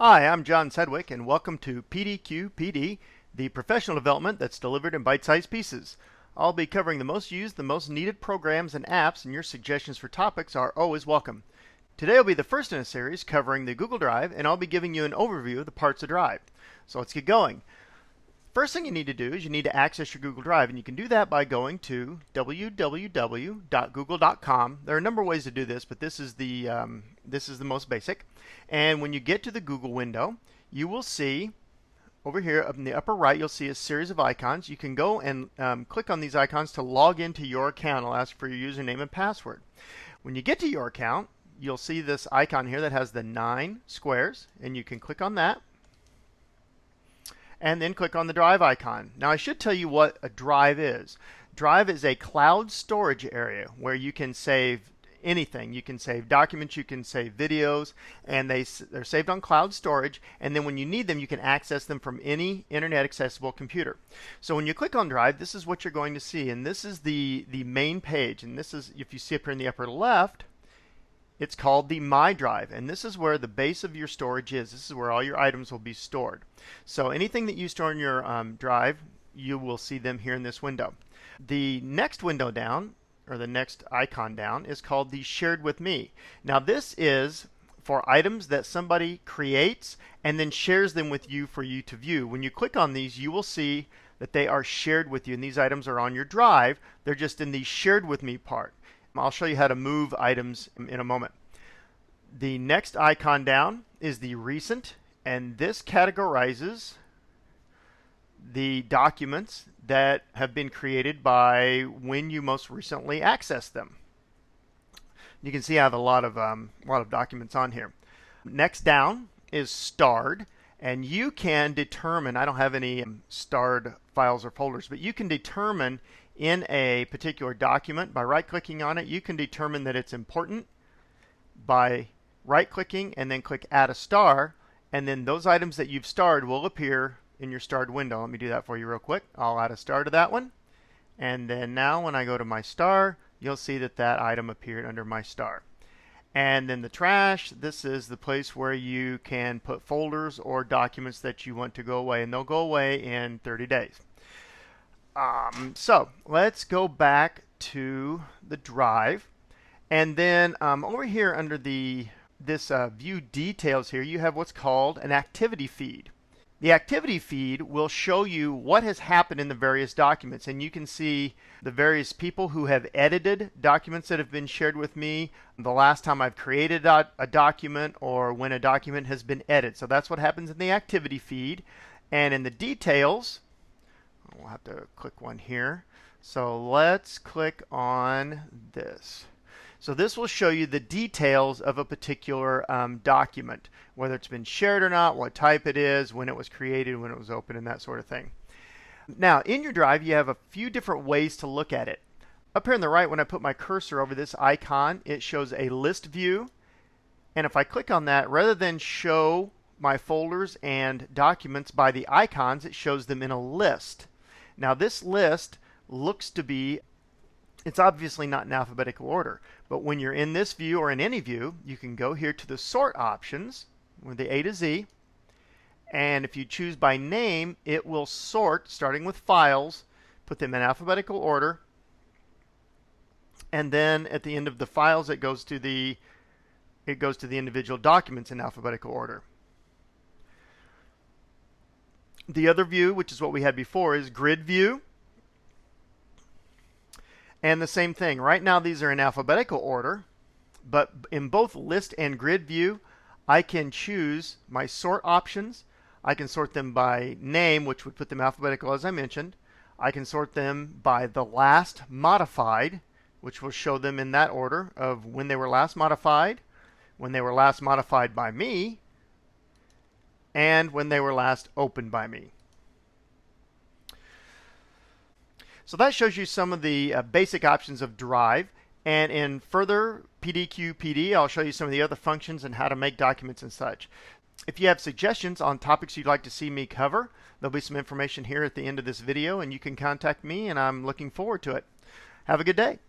Hi, I'm John Sedgwick, and welcome to PDQ PD, the professional development that's delivered in bite-sized pieces. I'll be covering the most used, the most needed programs and apps, and your suggestions for topics are always welcome. Today will be the first in a series covering the Google Drive, and I'll be giving you an overview of the parts of Drive. So let's get going. First thing you need to do is you need to access your Google Drive, and you can do that by going to www.google.com. There are a number of ways to do this, but this is the most basic. And when you get to the Google window, you will see over here up in the upper right, you'll see a series of icons. You can go and click on these icons to log into your account. It'll ask for your username and password. When you get to your account, you'll see this icon here that has the 9 squares, and you can click on that. And then click on the Drive icon. Now I should tell you what a Drive is. Drive is a cloud storage area where you can save anything. You can save documents, you can save videos, and they're saved on cloud storage, and then when you need them you can access them from any internet accessible computer. So when you click on Drive, this is what you're going to see, and this is the main page, and this is, if you see up here in the upper left, it's called the My Drive, and this is where the base of your storage is. This is where all your items will be stored. So anything that you store in your Drive, you will see them here in this window. The next window down, or the next icon down, is called the Shared with Me. Now this is for items that somebody creates and then shares them with you for you to view. When you click on these, you will see that they are shared with you, and these items are on your Drive. They're just in the Shared with Me part. I'll show you how to move items in a moment. The next icon down is the Recent, and this categorizes the documents that have been created by when you most recently accessed them. You can see I have a lot of documents on here. Next down is Starred, and you can determine, I don't have any starred files or folders, but you can determine in a particular document by right-clicking on it. You can determine that it's important by right-clicking and then click Add a Star, and then those items that you've starred will appear in your starred window. Let me do that for you real quick. I'll add a star to that one, and then now when I go to my star, you'll see that that item appeared under my star. And then the trash, this is the place where you can put folders or documents that you want to go away, and they'll go away in 30 days. So let's go back to the Drive, and then over here under this view details here, you have what's called an activity feed. The activity feed will show you what has happened in the various documents, and you can see the various people who have edited documents that have been shared with me, the last time I've created a document, or when a document has been edited. So that's what happens in the activity feed. And in the details, we'll have to click one here. So let's click on this. So this will show you the details of a particular document, whether it's been shared or not, what type it is, when it was created, when it was opened, and that sort of thing. Now, in your Drive, you have a few different ways to look at it. Up here on the right, when I put my cursor over this icon, it shows a list view. And if I click on that, rather than show my folders and documents by the icons, it shows them in a list. Now, this list looks to be, it's obviously not in alphabetical order, but when you're in this view or in any view, you can go here to the sort options with the A to Z, and if you choose by name, it will sort starting with files, put them in alphabetical order, and then at the end of the files it goes to the individual documents in alphabetical order. The other view, which is what we had before, is grid view. And the same thing. Right now these are in alphabetical order, but in both list and grid view, I can choose my sort options. I can sort them by name, which would put them alphabetical as I mentioned. I can sort them by the last modified, which will show them in that order of when they were last modified, when they were last modified by me, and when they were last opened by me. So that shows you some of the basic options of Drive, and in further PDQ PD, I'll show you some of the other functions and how to make documents and such. If you have suggestions on topics you'd like to see me cover, there'll be some information here at the end of this video, and you can contact me, and I'm looking forward to it. Have a good day.